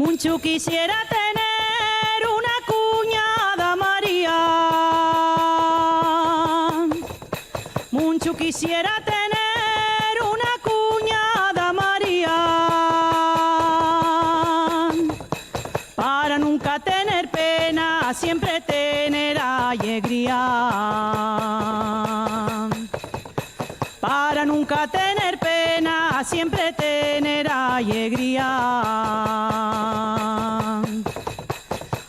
Mucho quisiera tener una cuñada María. Mucho quisiera tener una cuñada María. Para nunca tener pena, siempre tener alegría. Para nunca tener pena, siempre tener alegría.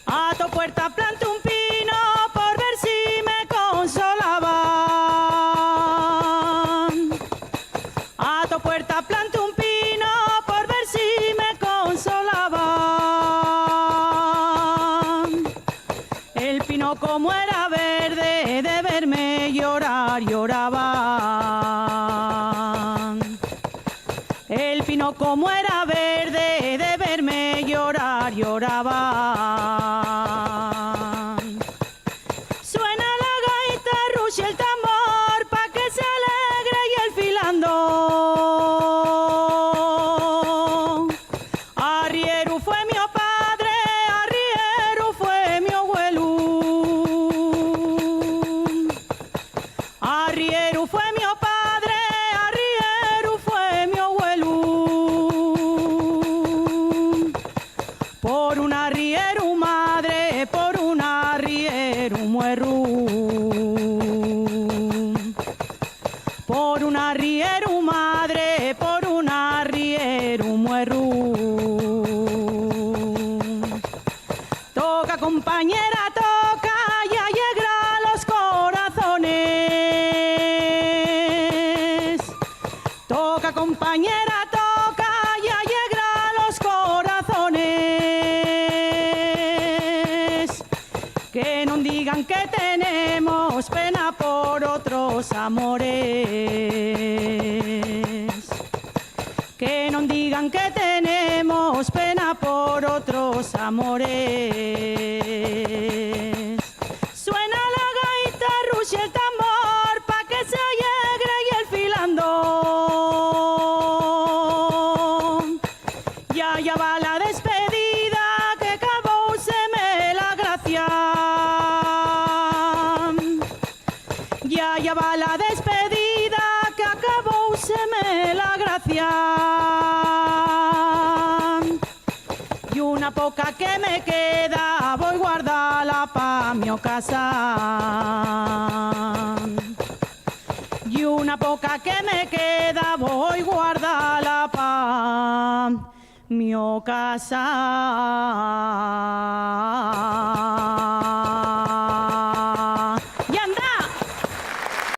A tu puerta planté un pino por ver si me consolaban. A tu puerta planté un pino por ver si me consolaban. El pino como era verde, de verme llorar lloraba. El pino como era verde, de verme llorar lloraba. Suena la gaita, ruge el tambor, pa' que se alegre y el filando. Arriero fue mi padre, arriero fue mi abuelo. Arriero fue mi padre, arriero fue mi abuelo. Por un arriero madre, por un arriero muero. Por un arriero madre, por un arriero muero. Toca compañera, toca, ya llegará los corazones. Toca compañera, toca, ya llegará los corazones. Que no digan que tenemos pena por otros amores. Que no digan que tenemos pena por otros amores. Suena la gaita, ruge el tambor, pa' que se alegre y el filando. Ya va la despedida, que acabóseme la gracia. Ya va la despedida, que acabóseme la gracia. Y una poca que me queda, voy guardarla pa' mi casa. Y una poca que me queda, voy guardarla pa' mi casa.